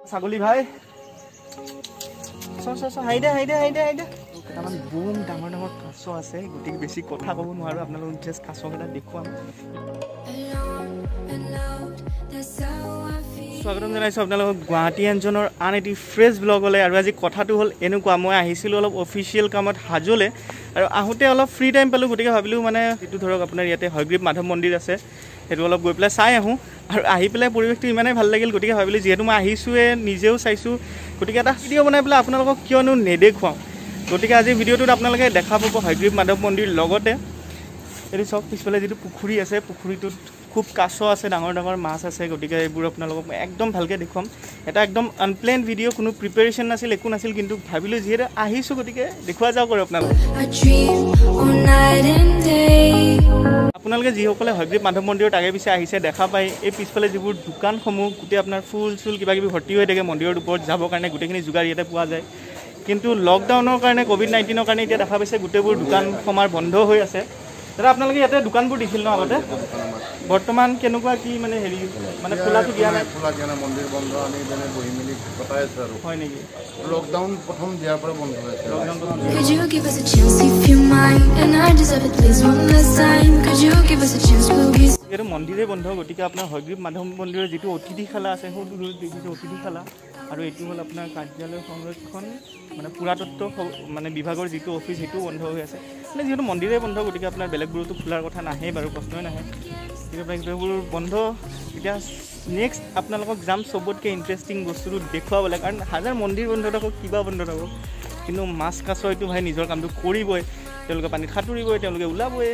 ছাগলী ভাই হাইদে কেইটামান বুম ডাঙৰ ডাঙৰ কাছ আছে গতিকে বেছি কথা ক'ব নোৱাৰো আপোনালোকক জাষ্ট কাছকেইটা দেখুৱাম স্বাগতম জনাইছোঁ আপোনালোকক গুৱাহাটী এঞ্জনৰ আন এটি ফ্ৰেছ ব্লগলৈ আৰু আজি কথাটো হ'ল এনেকুৱা মই আহিছিলোঁ অলপ অফিচিয়েল কামত হাজোলৈ আৰু আহোঁতে অলপ ফ্ৰী টাইম পালোঁ গতিকে ভাবিলোঁ মানে এইটো ধৰক আপোনাৰ ইয়াতে হয়গ্ৰীৱ মাধৱ মন্দিৰ আছে সেইটো অলপ গৈ পেলাই চাই আহোঁ আৰু আহি পেলাই পৰিৱেশটো ইমানেই ভাল লাগিল গতিকে ভাবিলোঁ যিহেতু মই আহিছোঁৱে নিজেও চাইছোঁ গতিকে এটা ভিডিঅ' বনাই পেলাই আপোনালোকক কিয়নো নেদেখুৱাওঁ গতিকে আজি ভিডিঅ'টোত আপোনালোকে দেখা পাব হয়গ্ৰীৱ মাধৱ মন্দিৰ লগতে এইটো চাওক পিছফালে যিটো পুখুৰী আছে পুখুৰীটোত খুব কাছ আছে ডাঙৰ ডাঙৰ মাছ আছে গতিকে এইবোৰ আপোনালোকক মই একদম ভালকৈ দেখুৱাম এটা একদম আনপ্লেন ভিডিঅ' কোনো প্ৰিপেৰেশ্যন নাছিল একো নাছিল কিন্তু ভাবিলোঁ যিহেতু আহিছোঁ গতিকে দেখুওৱা যাওক আৰু আপোনালোকে যিসকলে হয়গ্ৰীৱ মাধৱ মন্দিৰত আগে পিছে আহিছে দেখা পায় এই পিছফালে যিবোৰ দোকানসমূহ গোটেই আপোনাৰ ফুল চুল কিবা কিবি ভৰ্তি হৈ থাকে মন্দিৰৰ ওপৰত যাবৰ কাৰণে গোটেইখিনি যোগাৰ ইয়াতে পোৱা যায় কিন্তু লকডাউনৰ কাৰণে কোভিড-19ৰ কাৰণে এতিয়া দেখা পাইছে গোটেইবোৰ দোকান সমাৰ বন্ধ হৈ আছে দাদা আপোনালোকে ইয়াতে দোকানবোৰ দিছিল ন আগতে বৰ্তমান কেনেকুৱা কি মানে হেৰি মানে খোলাটো দিয়া নাই মন্দিৰ বন্ধ আমি মানে বহি মেলি কটাই আছোঁ আৰু হয় নেকি লকডাউন প্ৰথম দিয়াৰ পৰা বন্ধ হৈ আছে এইটো মন্দিৰে বন্ধ গতিকে আপোনাৰ হয়গ্ৰীৱ মাধৱ মন্দিৰৰ যিটো অতিথিশালা আছে সেইটো দেখিছোঁ অতিথিশালা আৰু এইটো হ'ল আপোনাৰ কাৰ্যালয় সংৰক্ষণ মানে পুৰাতত্ব মানে বিভাগৰ যিটো অফিচ সেইটোও বন্ধ হৈ আছে মানে যিহেতু মন্দিৰে বন্ধ গতিকে আপোনাৰ বেলেগবোৰতো খোলাৰ কথা নাহে বাৰু প্ৰশ্নই নাহে গতিকে আপোনাৰ গোটেইবোৰ বন্ধ এতিয়া নেক্সট আপোনালোকক যাম চবতকৈ ইণ্টাৰেষ্টিং বস্তুটো দেখুৱাবলৈ কাৰণ হাজাৰ মন্দিৰ বন্ধ থাকক কিবা বন্ধ থাকক কিন্তু মাছ কাছ এইটো ভাই নিজৰ কামটো কৰিবই তেওঁলোকে পানীত সাঁতুৰিবই তেওঁলোকে ওলাবই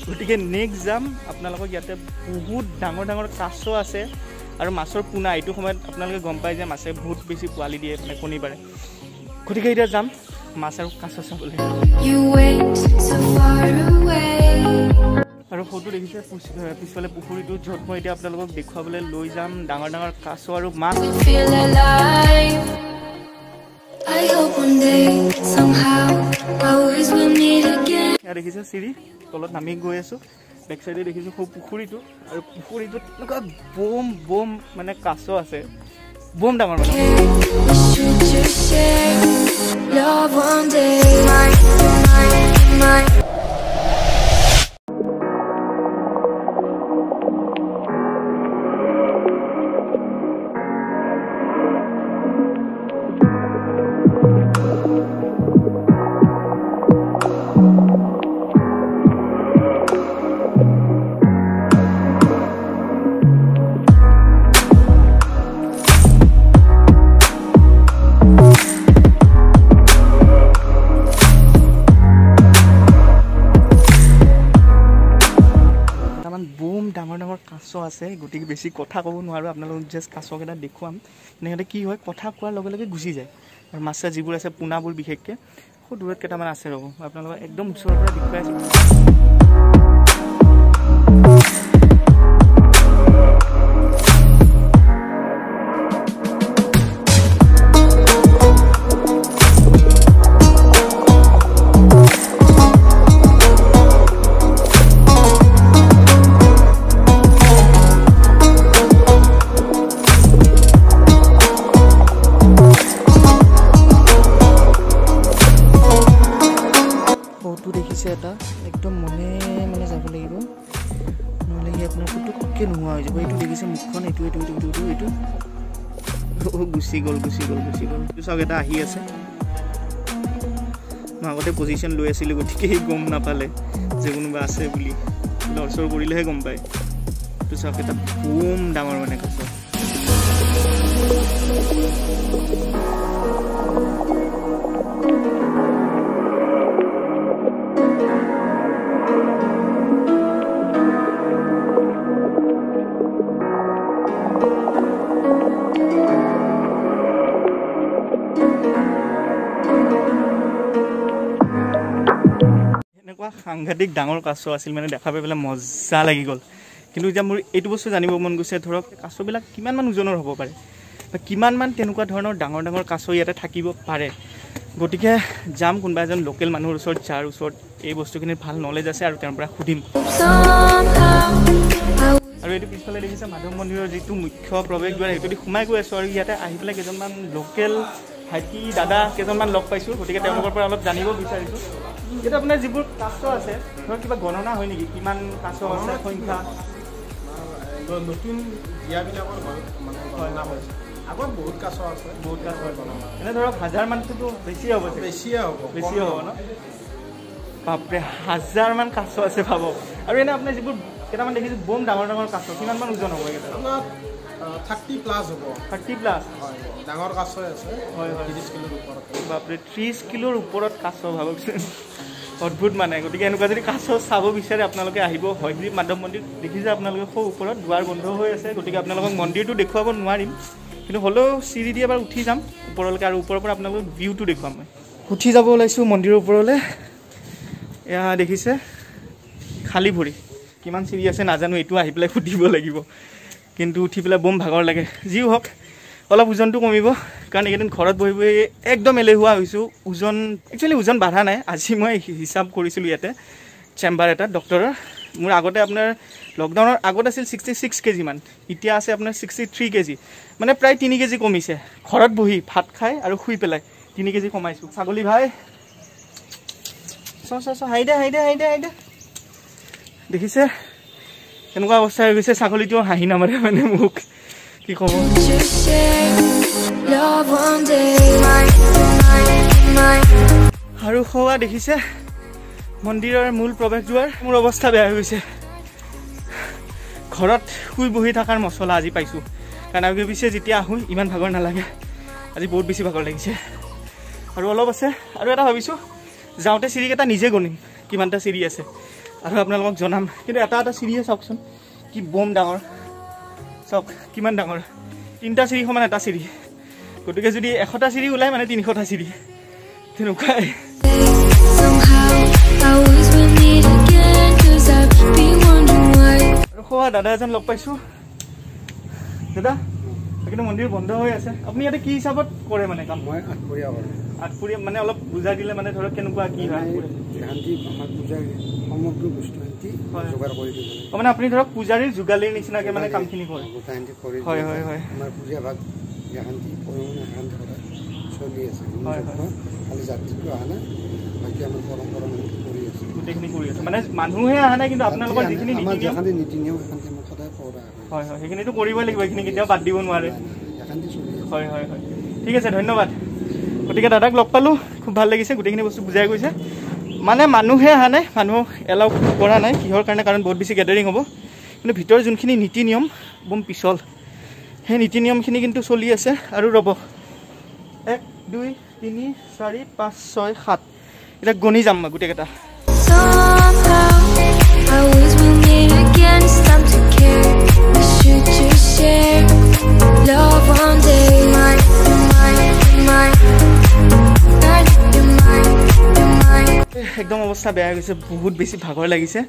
গতিকে নেক্সট যাম আপোনালোকক ইয়াতে বহুত ডাঙৰ ডাঙৰ কাছ আছে আৰু মাছৰ পোনা এইটো সময়ত আপোনালোকে গম পায় যে মাছে বহুত বেছি পোৱালি দিয়ে মানে কণী পাৰে গতিকে এতিয়া যাম মাছ আৰু কাছ চাবলৈ আৰু ফটো দেখিছে পিছফালে পুখুৰীটো য'ত মই এতিয়া আপোনালোকক দেখুৱাবলৈ লৈ যাম ডাঙৰ ডাঙৰ কাছ আৰু মাছ দেখিছে চিৰি তলত নামি গৈ আছোঁ বেক চাইডে দেখিছোঁ সৌ পুখুৰীটো আৰু পুখুৰীটোত এনেকুৱা বম বম মানে কাছ আছে বম ডাঙৰ মানে ডাঙৰ ডাঙৰ কাছ আছে গতিকে বেছি কথা ক'ব নোৱাৰোঁ আপোনালোকক জাষ্ট কাছকেইটা দেখুৱাম সিহঁতে কি হয় কথা কোৱাৰ লগে লগে গুচি যায় আৰু মাছ যিবোৰ আছে পোনাবোৰ বিশেষকৈ খুব দূৰত কেইটামান আছে ৰ'ব আপোনালোকক একদম ওচৰৰ পৰা দেখুৱাই আছোঁ এটা একদম মনে মানে যাব লাগিব নহ'লে সি আপোনাৰ পুতুককৈ নোহোৱা হৈ যাব এইটো দেখিছে মুখখন এইটো গুচি গ'ল চাওক এটা আহি আছে মই আগতে পজিশ্যন লৈ আছিলোঁ গতিকে সি গম নাপালে যে কোনোবা আছে বুলি লৰচৰ কৰিলেহে গম পায় এইটো চাওক এটা বম ডাঙৰ মানে কাছ সাংঘাতিক ডাঙৰ কাছ আছিল মানে দেখা পাই পেলাই মজা লাগি গ'ল কিন্তু এতিয়া মোৰ এইটো বস্তু জানিব মন গৈছে ধৰক কাছবিলাক কিমানমান ওজনৰ হ'ব পাৰে বা কিমানমান তেনেকুৱা ধৰণৰ ডাঙৰ ডাঙৰ কাছ ইয়াতে থাকিব পাৰে গতিকে যাম কোনোবা এজন লোকেল মানুহৰ ওচৰত যাৰ ওচৰত এই বস্তুখিনিৰ ভাল নলেজ আছে আৰু তেওঁৰ পৰা সুধিম আৰু এইটো পিছফালে দেখিছে মাধৱ মন্দিৰৰ যিটো মুখ্য প্ৰৱেশদ্বাৰ সেইটো সোমাই গৈ আছোঁ আৰু ইয়াতে আহি পেলাই কেইজনমান লোকেল ভাইটি দাদা কেইজনমান লগ পাইছোঁ গতিকে তেওঁলোকৰ পৰা অলপ জানিব বিচাৰিছোঁ এতিয়া আপোনাৰ যিবোৰ কাছ আছে ধৰক কিবা গণনা হয় নেকি কিমান কাছ আছে সংখ্যা নতুন জীয়াবিলাকৰ মানে গণনা হৈছে আগত বহুত কাছ আছে বহুত কাছ হয় এনে ধৰক 1000 মানটোতো বেছি হ'ব বেছিয়ে হ'ব ন বাপৰে 1000 মান কাছ আছে ভাব আৰু এনে আপোনাৰ যিবোৰ কেইটামান দেখিছোঁ বম ডাঙৰ ডাঙৰ কাছ কিমান মান ওজন হ'ব এইকেইটা আপোনাৰ 30 প্লাছ হ'ব 30 প্লাছ হয় ডাঙৰ কাছ আছে হয় 30 কিলোৰ ওপৰত বাপৰে 30 কিলোৰ ওপৰত কাছ ভাবকচোন অদ্ভুত মানে গতিকে এনেকুৱা যদি কাছ চাব বিচাৰে আপোনালোকে আহিব হয়গ্ৰীৱ মাধৱ মন্দিৰ দেখিছে আপোনালোকে সৌ ওপৰত দুৱাৰ বন্ধ হৈ আছে গতিকে আপোনালোকক মন্দিৰটো দেখুৱাব নোৱাৰিম কিন্তু হ'লেও চিৰি দি এবাৰ উঠি যাম ওপৰলৈকে আৰু ওপৰৰ পৰা আপোনালোকক ভিউটো দেখুৱাম মই উঠি যাব ওলাইছোঁ মন্দিৰৰ ওপৰলৈ এয়া দেখিছে খালী ভৰি কিমান চিৰি আছে নাজানো এইটো আহি পেলাই সুধিব লাগিব কিন্তু উঠি পেলাই বম ভাগৰ লাগে যিও হওক অলপ ওজনটো কমিব কাৰণ এইকেইদিন ঘৰত বহি বহি একদম এলেহুৱা হৈছোঁ ওজন একচুৱেলি ওজন বাঢ়া নাই আজি মই হিচাপ কৰিছিলোঁ ইয়াতে চেম্বাৰ এটা ডক্টৰৰ মোৰ আগতে আপোনাৰ লকডাউনৰ আগত আছিল 66 কেজি মান এতিয়া আছে আপোনাৰ 63 কেজি মানে প্ৰায় 3 কেজি কমিছে ঘৰত বহি ভাত খাই আৰু শুই পেলাই 3 কেজি কমাইছোঁ ছাগলী ভাই হাইদে দেখিছে কেনেকুৱা অৱস্থা হৈ গৈছে ছাগলীটো হাঁহি নামাৰে মানে মোক কি ক'ব আৰু খোৱা দেখিছে মন্দিৰৰ মূল প্ৰৱেশদ্বাৰ মোৰ অৱস্থা বেয়া হৈ গৈছে ঘৰত শুই বহি থকাৰ মছলা আজি পাইছোঁ কাৰণ আগে পিছে যেতিয়া আহোঁ ইমান ভাগৰ নালাগে আজি বহুত বেছি ভাগৰ লাগিছে আৰু অলপ আছে আৰু এটা ভাবিছোঁ যাওঁতে চিৰিকেইটা নিজে গণিম কিমানটা চিৰি আছে আৰু আপোনালোকক জনাম কিন্তু এটা চিৰিয়ে চাওকচোন কি বম ডাঙৰ চাওক কিমান ডাঙৰ 3টা চিৰি সমান এটা চিৰি গতিকে যদি 100টা চিৰি ওলাই মানে 300টা চিৰি তেনেকুৱাই আৰু খোৱা দাদা এজন লগ পাইছোঁ দাদা কিন্তু মন্দিৰ বন্ধ হৈ আছে আপুনি ইয়াতে কি হিচাপত কৰে মানে কাম মই আঠপৰীয়া কৰোঁ আঠপুৰীয়া মানে অলপ বুজাই দিলে মানে ধৰক কেনেকুৱা কি হয় শান্তি আমাক পূজাৰ সমগ্ৰ বস্তু শান্তি যোগাৰ কৰি দিব মানে আপুনি ধৰক পূজাৰীৰ যোগালীৰ নিচিনাকৈ মানে কামখিনি কৰে শান্তি কৰি হয় আমাৰ পূজা ভাগ শান্তি শান্তি কৰা চলি আছে খালি যাত্ৰীটো অহা নাই বাকী আমাৰ পৰম্পৰা কৰি আছে গোটেইখিনি কৰি আছে মানে মানুহে অহা নাই কিন্তু আপোনালোকৰ যিখিনি নীতি নিয়ম শান্তি আমাৰ সদায় কৰা হয় সেইখিনিতো কৰিবই লাগিব এইখিনি কেতিয়াও বাদ দিব নোৱাৰে শান্তি চলি আছে হয় ঠিক আছে ধন্যবাদ গতিকে দাদাক লগ পালোঁ খুব ভাল লাগিছে গোটেইখিনি বস্তু বুজাই গৈছে মানে মানুহে অহা নাই মানুহ এলাউ কৰা নাই কিহৰ কাৰণে কাৰণ বহুত বেছি গেডাৰিং হ'ব কিন্তু ভিতৰৰ যোনখিনি নীতি নিয়ম বম পিছল সেই নীতি নিয়মখিনি কিন্তু চলি আছে আৰু ৰ'ব 1 2 3 4 5 6 7 এটা গণি যাম মই গোটেইকেইটা একদম অৱস্থা বেয়া হৈ গৈছে বহুত বেছি ভাগৰ লাগিছে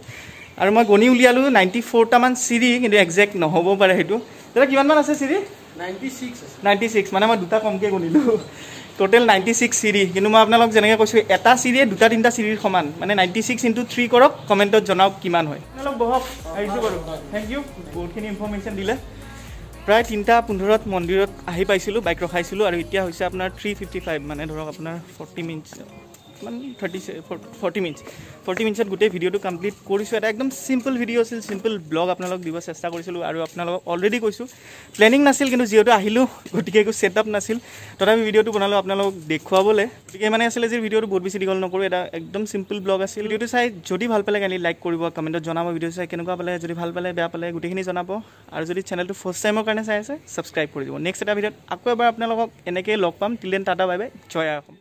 আৰু মই গণি উলিয়ালোঁ 94টা মান চিৰি কিন্তু একজেক্ট নহ'ব পাৰে সেইটো দাদা কিমানমান আছে চিৰি 96 মানে মই দুটা কমকৈ গণিলোঁ টোটেল 96 চিৰি কিন্তু মই আপোনালোক যেনেকৈ কৈছোঁ এটা চিৰিয়ে 2-3টা চিৰিৰ সমান মানে 96 × 3 কৰক কমেণ্টত জনাওক কিমান হয় আপোনালোক বহক আহিছোঁ বাৰু থেংক ইউ বহুতখিনি ইনফৰ্মেশ্যন দিলে প্ৰায় 3:15 মন্দিৰত আহি পাইছিলোঁ বাইক ৰখাইছিলোঁ আৰু এতিয়া হৈছে আপোনাৰ 3:55 মানে ধৰক আপোনাৰ 40 মিনিটছ মানে 40 মিনিটছত গোটেই ভিডিঅ'টো কমপ্লিট কৰিছোঁ এটা একদম চিম্পল ভিডিঅ' আছিল চিম্পল ব্লগ আপোনালোক দিব চেষ্টা কৰিছিলোঁ আৰু আপোনালোকক অলৰেডি কৈছোঁ প্লেনিং নাছিল কিন্তু যিহেতু আহিলোঁ গতিকে একো ছেটআপ নাছিল তথাপি ভিডিঅ'টো বনালোঁ আপোনালোকক দেখুৱাবলৈ গতিকে মানে আছিলে যে ভিডিঅ'টো বহুত বেছি দীঘল নকৰোঁ এটা একদম চিম্পল ব্লগ আছিল ভিডিঅ'টো চাই যদি ভাল পালে কাইলৈ লাইক কৰিব কমেণ্টত জনাব ভিডিঅ' চাই কেনেকুৱা পালে যদি ভাল পালে বেয়া পালে গোটেইখিনি জনাব আৰু যদি চেনেলটো ফাৰ্ষ্ট টাইমৰ কাৰণে চাই আছে ছাবস্ক্ৰাইব কৰি দিব নেক্সট এটা ভিডিঅ'ত আকৌ এবাৰ আপোনালোকক এনেকৈ লগ পাম till then tata bye bye জয় অসম